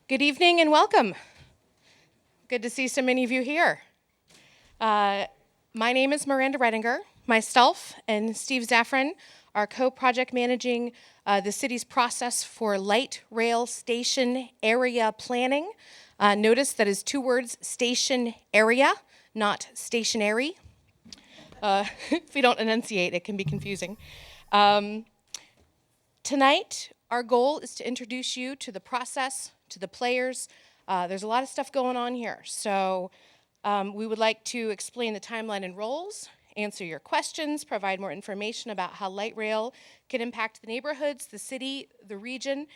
Good evening and welcome. Good to see so many of you here. My name is Miranda Redinger. Myself and Steve Zaffron are co-project managing the city's process for light rail station area planning. Notice that is 2 words, station area, not stationary. If we don't enunciate, it can be confusing. Tonight, our goal is to introduce you to the process, to the players. There's a lot of stuff going on here. So we would like to explain the timeline and roles, answer your questions, provide more information about how light rail can impact the neighborhoods, the city, the region,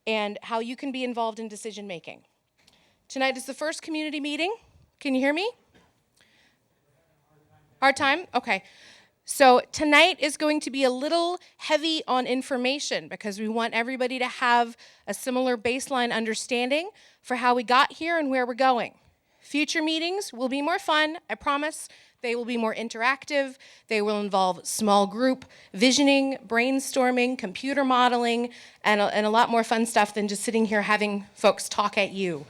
and how you can be involved in decision making. Tonight is the first community meeting. Can you hear me? Hard time? Okay. So tonight is going to be a little heavy on information because we want everybody to have a similar baseline understanding for how we got here and where we're going. Future meetings will be more fun, I promise. They will be more interactive. They will involve small group visioning, brainstorming, computer modeling, and a lot more fun stuff than just sitting here having folks talk at you.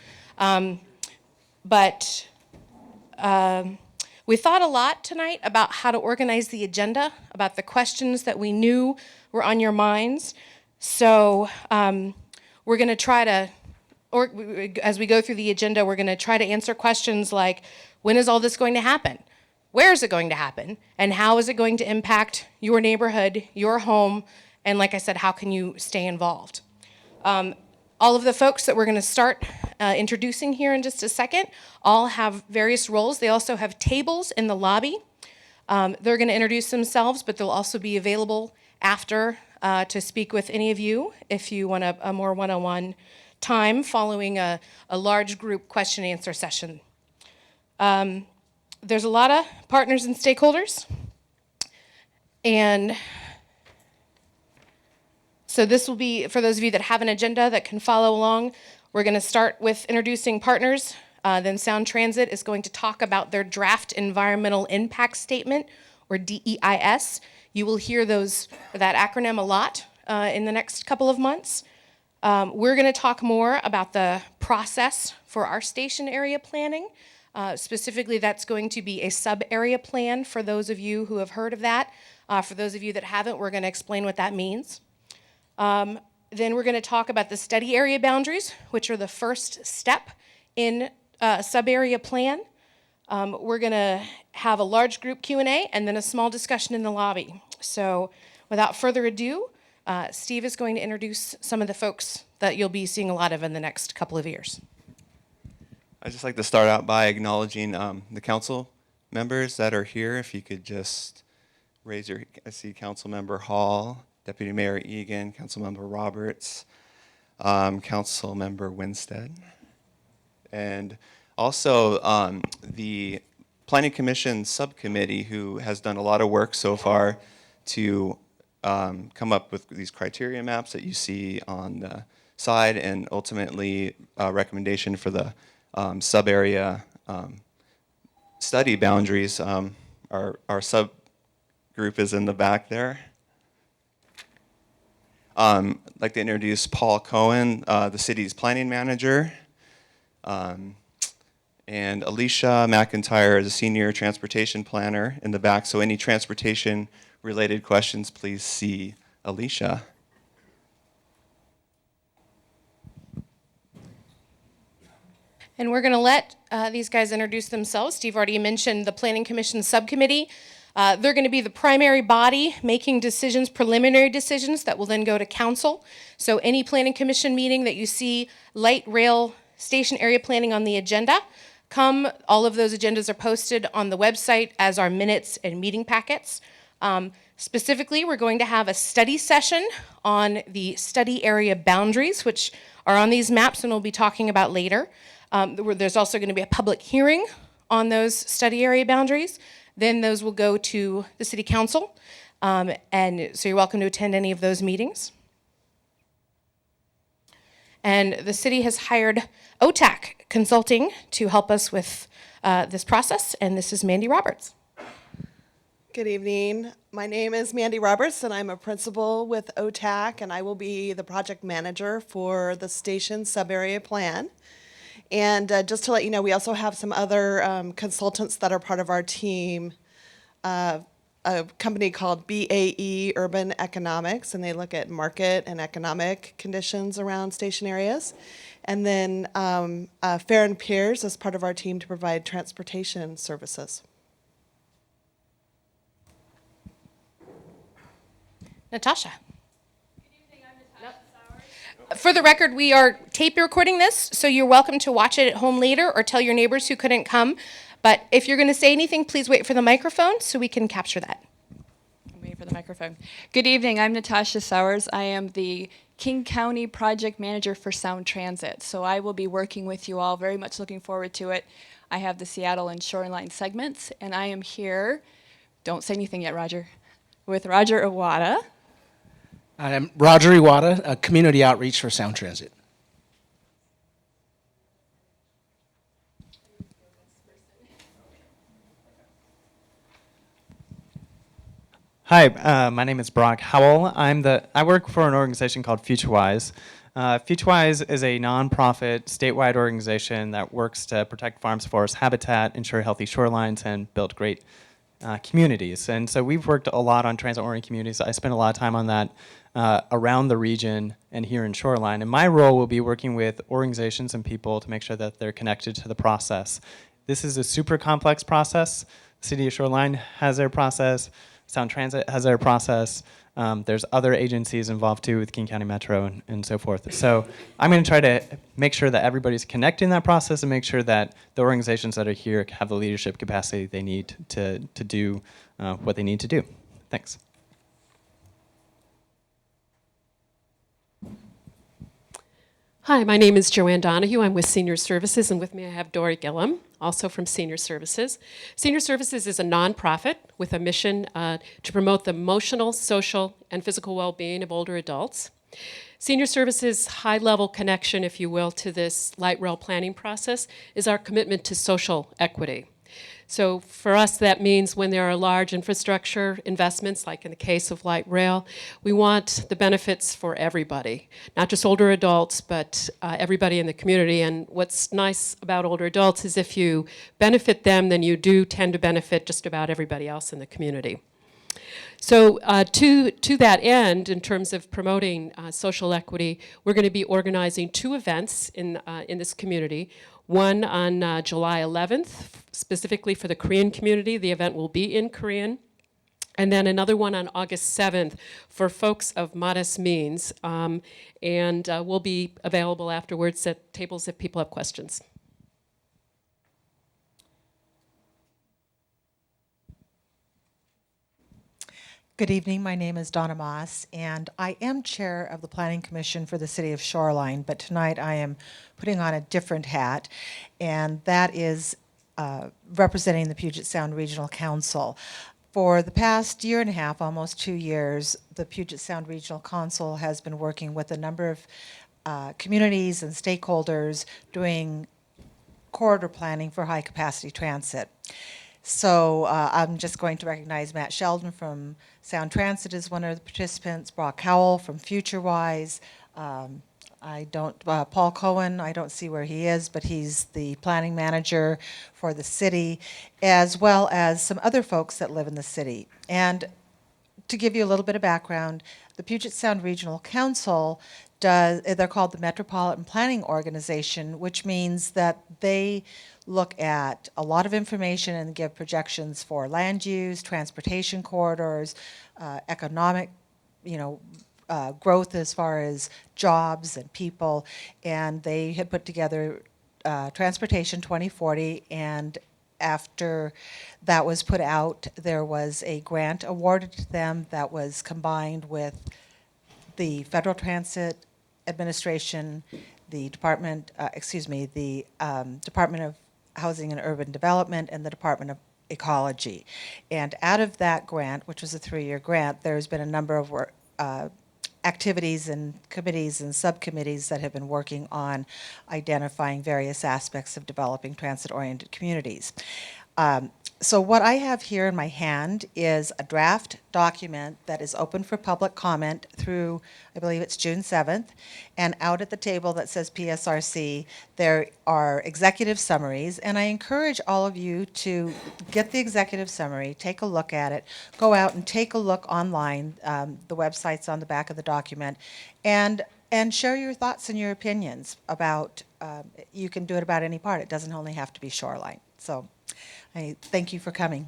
We thought a lot tonight about how to organize the agenda, about the questions that we knew were on your minds. So we're going to try to, as we go through the agenda, we're going to try to answer questions like, when is all this going to happen? Where is it going to happen? And how is it going to impact your neighborhood, your home? And like I said, how can you stay involved? All of the folks that we're going to start introducing here in just a second all have various roles. They also have tables in the lobby. They're going to introduce themselves, but they'll also be available after to speak with any of you if you want a more one-on-one time following a large group question and answer session. There's a lot of partners and stakeholders, and so this will be, for those of you that have an agenda that can follow along, we're going to start with introducing partners. Then Sound Transit is going to talk about their draft environmental impact statement, or DEIS. You will hear that acronym a lot in the next couple of months. We're going to talk more about the process for our station area planning. Specifically, that's going to be a sub-area plan for those of you who have heard of that. For those of you that haven't, we're going to explain what that means. Then we're going to talk about the study area boundaries, which are the first step in a sub-area plan. We're going to have a large group Q&A and then a small discussion in the lobby. So without further ado, Steve is going to introduce some of the folks that you'll be seeing a lot of in the next couple of years. I'd just like to start out by acknowledging the council members that are here. If you could just raise your, I see Council Member Hall, Deputy Mayor Egan, Councilmember Roberts, Councilmember Winstead, and also the Planning Commission subcommittee, who has done a lot of work so far to come up with these criteria maps that you see on the side, and ultimately a recommendation for the sub-area study boundaries. Our subgroup is in the back there. I'd like to introduce Paul Cohen, the city's planning manager, and Alicia McIntyre is a senior transportation planner in the back. So any transportation-related questions, please see Alicia. And we're going to let these guys introduce themselves. Steve already mentioned the Planning Commission subcommittee. They're going to be the primary body making decisions, preliminary decisions that will then go to council. So any Planning Commission meeting that you see light rail station area planning on the agenda, all of those agendas are posted on the website as our minutes and meeting packets. Specifically, we're going to have a study session on the study area boundaries, which are on these maps and we'll be talking about later. There's also going to be a public hearing on those study area boundaries. Then those will go to the city council, and so you're welcome to attend any of those meetings. And the city has hired OTAC Consulting to help us with this process, and this is Mandy Roberts. Good evening. My name is Mandy Roberts, and I'm a principal with OTAC, and I will be the project manager for the station sub-area plan. And just to let you know, we also have some other consultants that are part of our team, a company called BAE Urban Economics, and they look at market and economic conditions around station areas. And then Fair and Peers is part of our team to provide transportation services. Natasha. For the record, we are tape recording this, so you're welcome to watch it at home later or tell your neighbors who couldn't come. But if you're going to say anything, please wait for the microphone so we can capture that. I'm waiting for the microphone. Good evening. I'm Natasha Sours. I am the King County Project Manager for Sound Transit. So I will be working with you all. Very much looking forward to it. I have the Seattle and Shoreline segments, and I am here. Don't say anything yet, Roger. With Roger Iwata. I'm Roger Iwata, a community outreach for Sound Transit. Hi, my name is Brock Howell. I work for an organization called FutureWise. FutureWise is a nonprofit statewide organization that works to protect farms, forests, habitat, ensure healthy shorelines, and build great communities. And so we've worked a lot on transit-oriented communities. I spend a lot of time on that around the region and here in Shoreline. And my role will be working with organizations and people to make sure that they're connected to the process. This is a super complex process. The City of Shoreline has their process. Sound Transit has their process. There's other agencies involved too with King County Metro and so forth. So I'm going to try to make sure that everybody's connected in that process and make sure that the organizations that are here have the leadership capacity they need to do what they need to do. Thanks. Hi, my name is Joanne Donahue. I'm with Senior Services, and with me I have Dory Gillum, also from Senior Services. Senior Services is a nonprofit with a mission to promote the emotional, social, and physical well-being of older adults. Senior Services' high-level connection, if you will, to this light rail planning process is our commitment to social equity. So for us, that means when there are large infrastructure investments, like in the case of light rail, we want the benefits for everybody, not just older adults, but everybody in the community. And what's nice about older adults is if you benefit them, then you do tend to benefit just about everybody else in the community. So to that end, in terms of promoting social equity, we're going to be organizing two events in this community. One on July 11th, specifically for the Korean community. The event will be in Korean. And then another one on August 7th for folks of modest means. And we'll be available afterwards at tables if people have questions. Good evening. My name is Donna Moss, and I am chair of the Planning Commission for the City of Shoreline, but tonight I am putting on a different hat, and that is representing the Puget Sound Regional Council. For the past year and a half, almost 2 years, the Puget Sound Regional Council has been working with a number of communities and stakeholders doing corridor planning for high-capacity transit. So I'm just going to recognize Matt Sheldon from Sound Transit as one of the participants, Brock Howell from FutureWise. Paul Cohen, I don't see where he is, but he's the planning manager for the city, as well as some other folks that live in the city. And to give you a little bit of background, the Puget Sound Regional Council they're called the Metropolitan Planning Organization, which means that they look at a lot of information and give projections for land use, transportation corridors, economic, growth as far as jobs and people. And they had put together Transportation 2040, and after that was put out, there was a grant awarded to them that was combined with the Federal Transit Administration, the Department of Housing and Urban Development, and the Department of Ecology. And out of that grant, which was a 3-year grant, there's been a number of activities and committees and subcommittees that have been working on identifying various aspects of developing transit-oriented communities. So what I have here in my hand is a draft document that is open for public comment through, I believe it's June 7th. And out at the table that says PSRC, there are executive summaries. And I encourage all of you to get the executive summary, take a look at it, go out and take a look online. The website's on the back of the document. And share your thoughts and your opinions about, you can do it about any part. It doesn't only have to be shoreline. So I thank you for coming.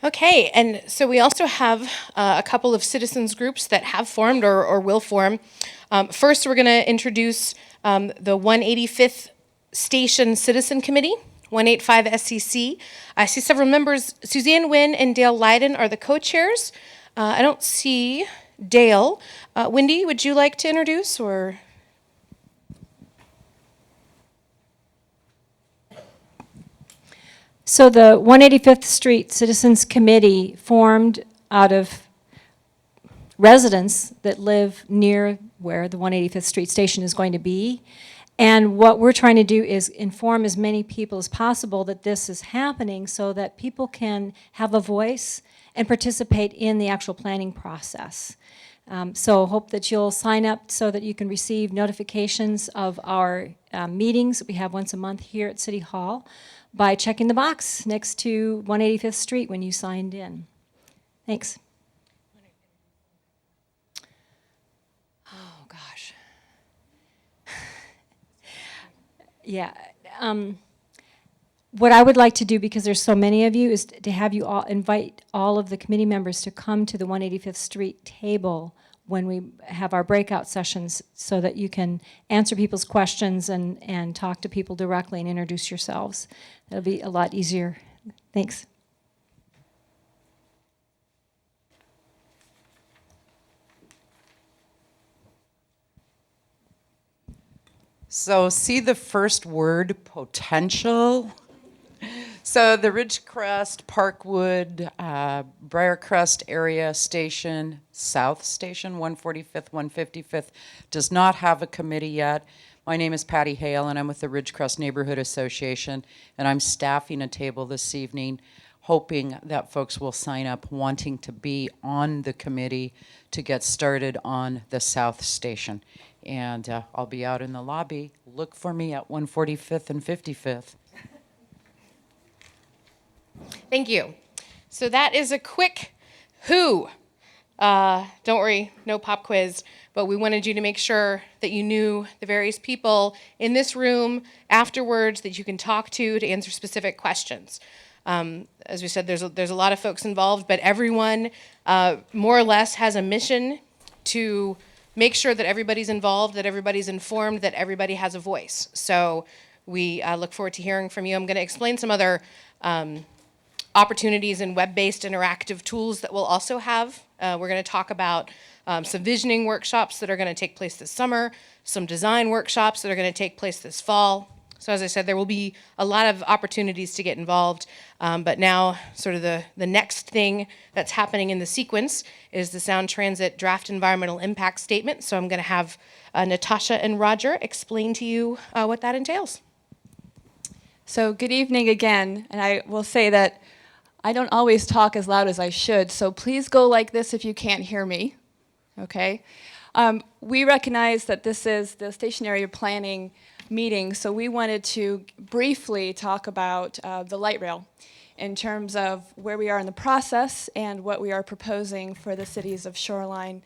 Okay, and so we also have a couple of citizens groups that have formed or will form. First, we're going to introduce the 185th Station Citizen Committee, 185 SCC. I see several members. Suzanne Wynn and Dale Leiden are the co-chairs. I don't see Dale. Wendy, would you like to introduce, or? So the 185th Street Citizens Committee formed out of residents that live near where the 185th Street station is going to be. And what we're trying to do is inform as many people as possible that this is happening so that people can have a voice and participate in the actual planning process. So hope that you'll sign up so that you can receive notifications of our meetings that we have once a month here at City Hall by checking the box next to 185th Street when you signed in. Thanks. Oh, gosh. Yeah. What I would like to do, because there's so many of you, is to have you all invite all of the committee members to come to the 185th Street table when we have our breakout sessions so that you can answer people's questions and talk to people directly and introduce yourselves. That'll be a lot easier. Thanks. So see the first word, potential? So the Ridgecrest, Parkwood, Briarcrest area station, South Station, 145th, 155th, does not have a committee yet. My name is Patty Hale, and I'm with the Ridgecrest Neighborhood Association, and I'm staffing a table this evening, hoping that folks will sign up wanting to be on the committee to get started on the South Station. And I'll be out in the lobby. Look for me at 145th and 55th. Thank you. So that is a quick who. Don't worry, no pop quiz, but we wanted you to make sure that you knew the various people in this room afterwards that you can talk to answer specific questions. As we said, there's a lot of folks involved, but everyone more or less has a mission to make sure that everybody's involved, that everybody's informed, that everybody has a voice. So we look forward to hearing from you. I'm going to explain some other opportunities and web-based interactive tools that we'll also have. We're going to talk about some visioning workshops that are going to take place this summer, some design workshops that are going to take place this fall. So as I said, there will be a lot of opportunities to get involved, but now sort of the next thing that's happening in the sequence is the Sound Transit Draft Environmental Impact Statement. So I'm going to have Natasha and Roger explain to you what that entails. So good evening again, and I will say that I don't always talk as loud as I should, so please go like this if you can't hear me, okay? We recognize that this is the station area planning meeting, so we wanted to briefly talk about the light rail in terms of where we are in the process and what we are proposing for the cities of Shoreline,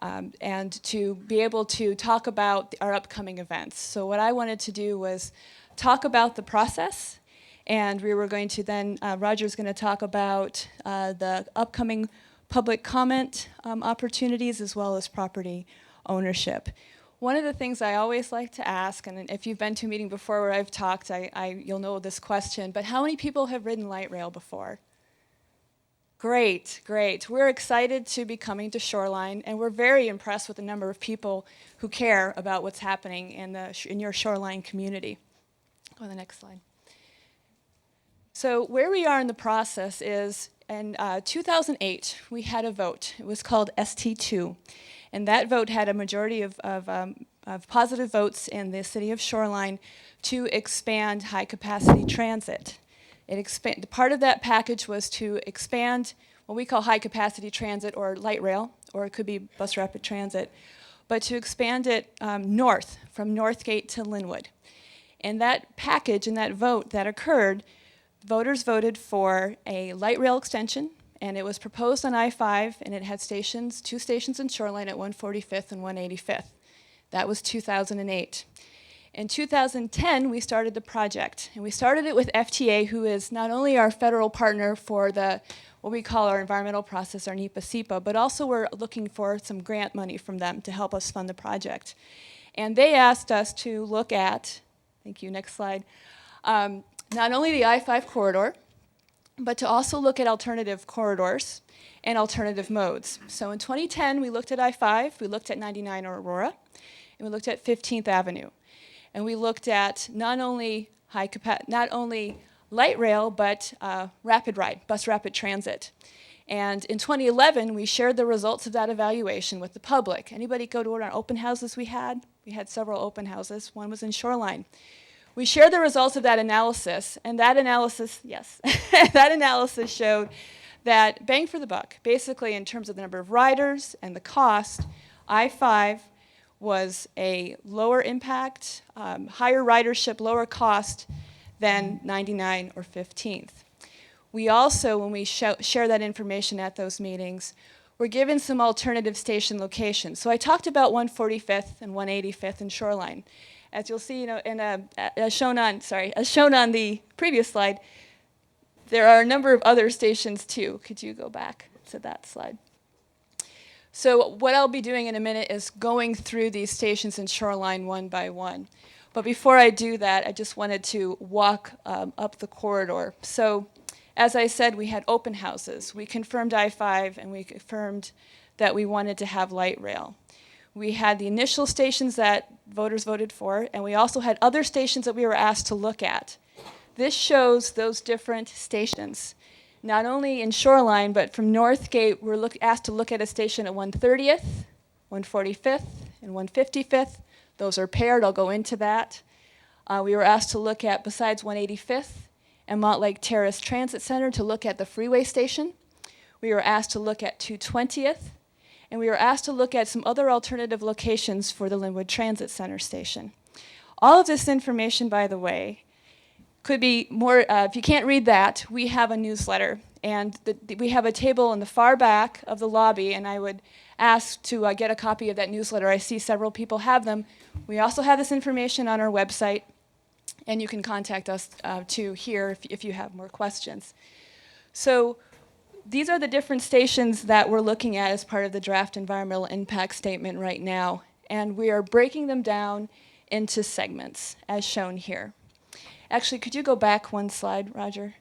and to be able to talk about our upcoming events. So what I wanted to do was talk about the process, and we were going to then, Roger's going to talk about the upcoming public comment opportunities as well as property ownership. One of the things I always like to ask, and if you've been to a meeting before where I've talked, you'll know this question, but how many people have ridden light rail before? Great, great. We're excited to be coming to Shoreline, and we're very impressed with the number of people who care about what's happening in your Shoreline community. Go to the next slide. So where we are in the process is, in 2008, we had a vote. It was called ST2. And that vote had a majority of positive votes in the City of Shoreline to expand high-capacity transit. Part of that package was to expand what we call high-capacity transit or light rail, or it could be bus rapid transit, but to expand it north, from Northgate to Linwood. And that package and that vote that occurred, voters voted for a light rail extension, and it was proposed on I-5, and it had two stations in Shoreline at 145th and 185th. That was 2008. In 2010, we started the project, and we started it with FTA, who is not only our federal partner for what we call our environmental process, our NEPA-SEPA, but also we're looking for some grant money from them to help us fund the project. And they asked us to look at, thank you, next slide, not only the I-5 corridor, but to also look at alternative corridors and alternative modes. So in 2010, we looked at I-5, we looked at 99 Aurora, and we looked at 15th Avenue. And we looked at not only light rail, but rapid ride, bus rapid transit. And in 2011, we shared the results of that evaluation with the public. Anybody go to our open houses we had? We had several open houses. One was in Shoreline. We shared the results of that analysis, and that analysis, yes, that analysis showed that bang for the buck, basically in terms of the number of riders and the cost, I-5 was a lower impact, higher ridership, lower cost than 99 or 15th. We also, when we share that information at those meetings, were given some alternative station locations. So I talked about 145th and 185th in Shoreline. As you'll see, as shown on the previous slide, there are a number of other stations too. Could you go back to that slide? So what I'll be doing in a minute is going through these stations in Shoreline one by one. But before I do that, I just wanted to walk up the corridor. So as I said, we had open houses. We confirmed I-5, and we confirmed that we wanted to have light rail. We had the initial stations that voters voted for, and we also had other stations that we were asked to look at. This shows those different stations. Not only in Shoreline, but from Northgate, we're asked to look at a station at 130th, 145th, and 155th. Those are paired. I'll go into that. We were asked to look at, besides 185th and Montlake Terrace Transit Center, to look at the freeway station. We were asked to look at 220th, and we were asked to look at some other alternative locations for the Linwood Transit Center station. All of this information, by the way, could be more, if you can't read that, we have a newsletter. And we have a table in the far back of the lobby, and I would ask to get a copy of that newsletter. I see several people have them. We also have this information on our website, and you can contact us too here if you have more questions. So these are the different stations that we're looking at as part of the draft environmental impact statement right now, and we are breaking them down into segments, as shown here. Actually, could you go back one slide, Roger?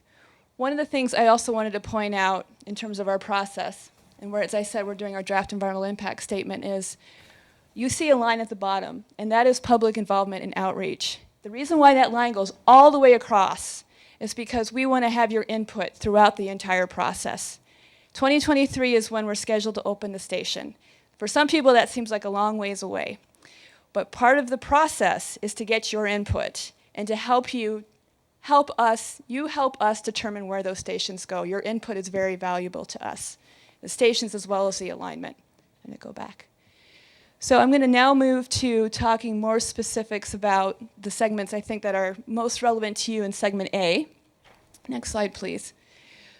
One of the things I also wanted to point out in terms of our process, and where, as I said, we're doing our draft environmental impact statement, is you see a line at the bottom, and that is public involvement and outreach. The reason why that line goes all the way across is because we want to have your input throughout the entire process. 2023 is when we're scheduled to open the station. For some people, that seems like a long ways away. But part of the process is to get your input and to help us determine where those stations go. Your input is very valuable to us, the stations as well as the alignment. I'm going to go back. So I'm going to now move to talking more specifics about the segments I think that are most relevant to you in segment A. Next slide, please.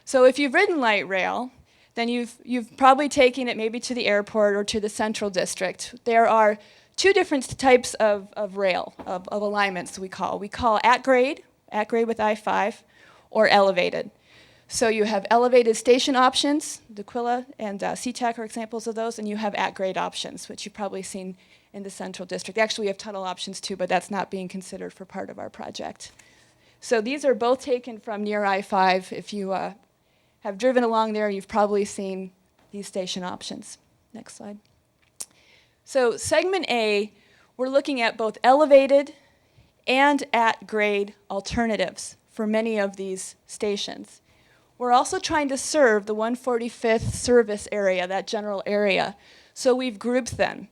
So if you've ridden light rail, then you've probably taken it maybe to the airport or to the central district. There are two different types of rail, of alignments we call. We call at grade with I-5, or elevated. So you have elevated station options, D'Aquila and SeaTac are examples of those, and you have at-grade options, which you've probably seen in the Central District. Actually, we have tunnel options too, but that's not being considered for part of our project. So these are both taken from near I-5. If you have driven along there, you've probably seen these station options. Next slide. So segment A, we're looking at both elevated and at-grade alternatives for many of these stations. We're also trying to serve the 145th service area, that general area. So we've grouped them.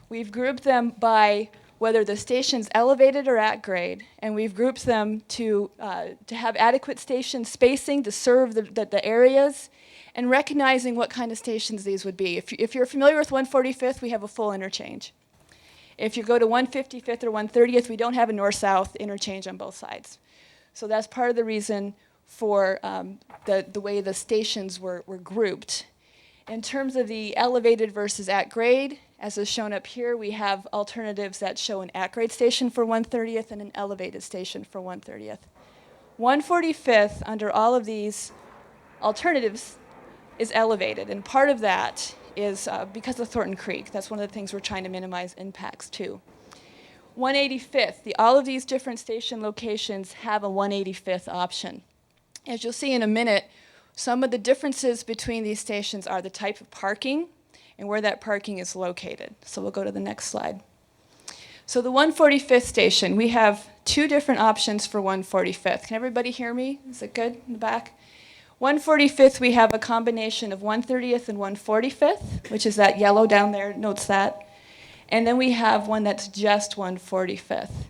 We've grouped them by whether the station's elevated or at grade, and we've grouped them to have adequate station spacing to serve the areas, and recognizing what kind of stations these would be. If you're familiar with 145th, we have a full interchange. If you go to 155th or 130th, we don't have a north-south interchange on both sides. So that's part of the reason for the way the stations were grouped. In terms of the elevated versus at grade, as is shown up here, we have alternatives that show an at grade station for 130th and an elevated station for 130th. 145th, under all of these alternatives, is elevated, and part of that is because of Thornton Creek. That's one of the things we're trying to minimize impacts to. 185th, all of these different station locations have a 185th option. As you'll see in a minute, some of the differences between these stations are the type of parking and where that parking is located. So we'll go to the next slide. So the 145th station, we have two different options for 145th. Can everybody hear me? Is it good in the back? 145th, we have a combination of 130th and 145th, which is that yellow down there, notes that. And then we have one that's just 145th.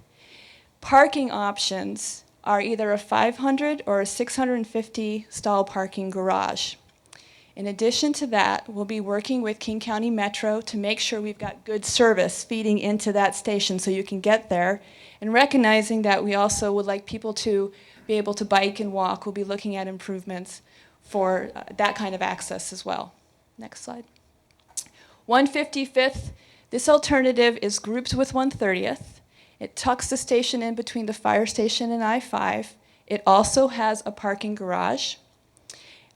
Parking options are either a 500 or a 650 stall parking garage. In addition to that, we'll be working with King County Metro to make sure we've got good service feeding into that station so you can get there, and recognizing that we also would like people to be able to bike and walk. We'll be looking at improvements for that kind of access as well. Next slide. 155th, this alternative is grouped with 130th. It tucks the station in between the fire station and I-5. It also has a parking garage.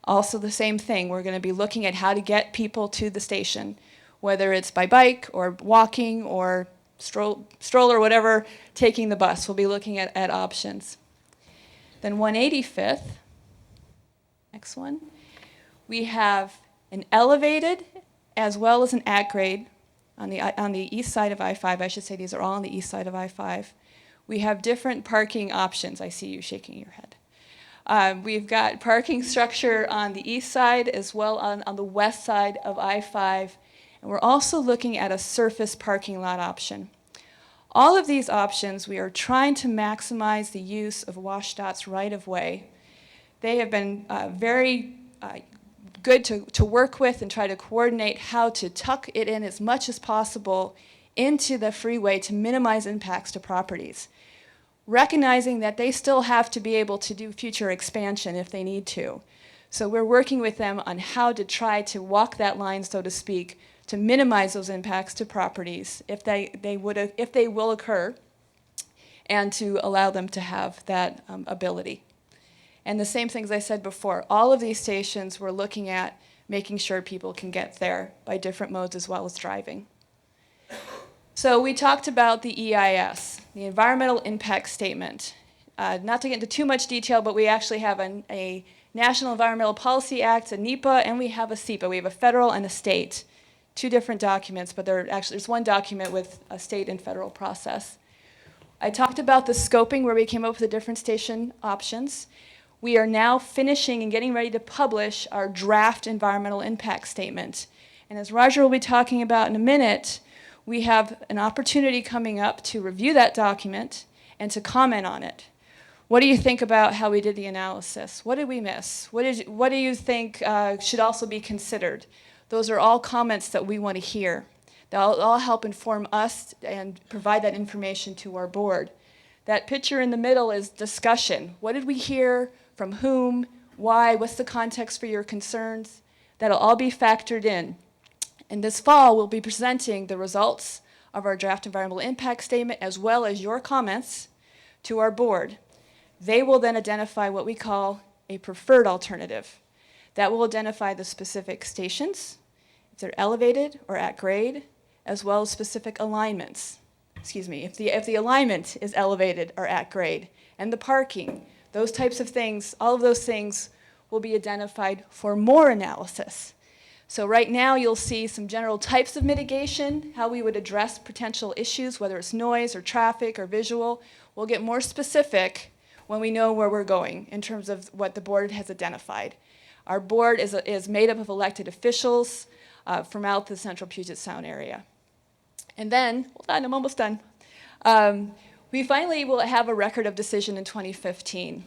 Also the same thing, we're going to be looking at how to get people to the station, whether it's by bike or walking or stroller, whatever, taking the bus. We'll be looking at options. Then 185th, next one, we have an elevated as well as an at grade on the east side of I-5. I should say these are all on the east side of I-5. We have different parking options. I see you shaking your head. We've got parking structure on the east side as well on the west side of I-5, and we're also looking at a surface parking lot option. All of these options, we are trying to maximize the use of WashDOT's right-of-way. They have been very good to work with and try to coordinate how to tuck it in as much as possible into the freeway to minimize impacts to properties, recognizing that they still have to be able to do future expansion if they need to. So we're working with them on how to try to walk that line, so to speak, to minimize those impacts to properties if they will occur, and to allow them to have that ability. And the same things I said before, all of these stations we're looking at making sure people can get there by different modes as well as driving. So we talked about the EIS, the Environmental Impact Statement. Not to get into too much detail, but we actually have a National Environmental Policy Act, a NEPA, and we have a SEPA. We have a federal and a state. Two different documents, but there's one document with a state and federal process. I talked about the scoping where we came up with the different station options. We are now finishing and getting ready to publish our draft environmental impact statement. And as Roger will be talking about in a minute, we have an opportunity coming up to review that document and to comment on it. What do you think about how we did the analysis? What did we miss? What do you think should also be considered? Those are all comments that we want to hear. They'll all help inform us and provide that information to our board. That picture in the middle is discussion. What did we hear? From whom? Why? What's the context for your concerns? That'll all be factored in. And this fall, we'll be presenting the results of our draft environmental impact statement as well as your comments to our board. They will then identify what we call a preferred alternative. That will identify the specific stations, if they're elevated or at grade, as well as specific alignments. Excuse me, if the alignment is elevated or at grade, and the parking, those types of things, all of those things will be identified for more analysis. So right now you'll see some general types of mitigation, how we would address potential issues, whether it's noise or traffic or visual. We'll get more specific when we know where we're going in terms of what the board has identified. Our board is made up of elected officials from out the central Puget Sound area. And then, hold on, I'm almost done. We finally will have a record of decision in 2015.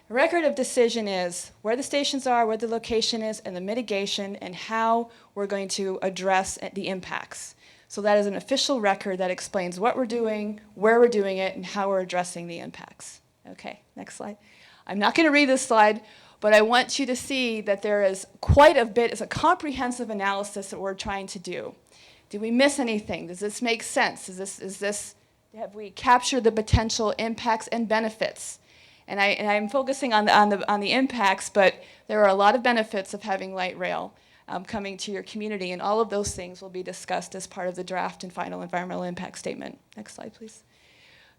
A record of decision is where the stations are, where the location is, and the mitigation, and how we're going to address the impacts. So that is an official record that explains what we're doing, where we're doing it, and how we're addressing the impacts. Okay, next slide. I'm not going to read this slide, but I want you to see that there is quite a bit, it's a comprehensive analysis that we're trying to do. Did we miss anything? Does this make sense? Have we captured the potential impacts and benefits? And I'm focusing on the impacts, but there are a lot of benefits of having light rail coming to your community, and all of those things will be discussed as part of the draft and final environmental impact statement. Next slide, please.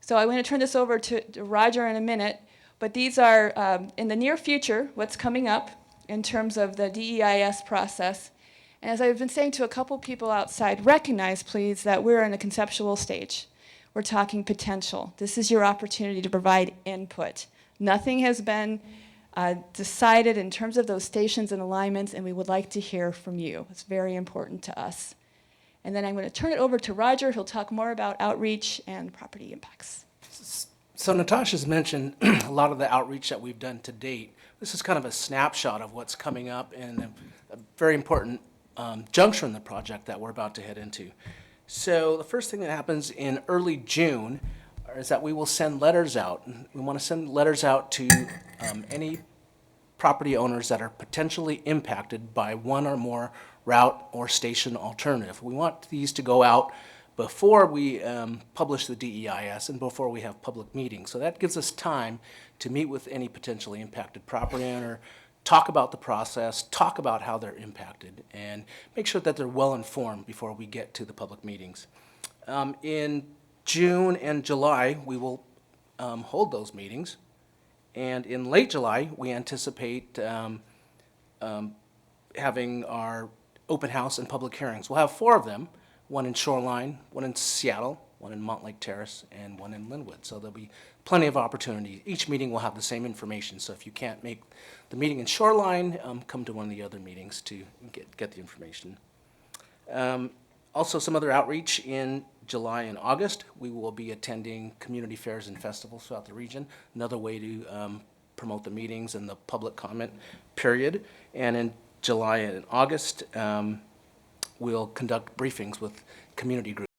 So I'm going to turn this over to Roger in a minute, but these are, in the near future, what's coming up in terms of the DEIS process. And as I've been saying to a couple people outside, recognize, please, that we're in a conceptual stage. We're talking potential. This is your opportunity to provide input. Nothing has been decided in terms of those stations and alignments, and we would like to hear from you. It's very important to us. And then I'm going to turn it over to Roger, who'll talk more about outreach and property impacts. So Natasha's mentioned a lot of the outreach that we've done to date. This is kind of a snapshot of what's coming up and a very important juncture in the project that we're about to head into. So the first thing that happens in early June is that we will send letters out. We want to send letters out to any property owners that are potentially impacted by one or more route or station alternative. We want these to go out before we publish the DEIS and before we have public meetings. So that gives us time to meet with any potentially impacted property owner, talk about the process, talk about how they're impacted, and make sure that they're well informed before we get to the public meetings. In June and July, we will hold those meetings. And in late July, we anticipate having our open house and public hearings. We'll have 4 of them, one in Shoreline, one in Seattle, one in Montlake Terrace, and one in Linwood. So there'll be plenty of opportunity. Each meeting will have the same information. So if you can't make the meeting in Shoreline, come to one of the other meetings to get the information. Also, some other outreach in July and August. We will be attending community fairs and festivals throughout the region, another way to promote the meetings and the public comment period. And in July and August, we'll conduct briefings with community groups.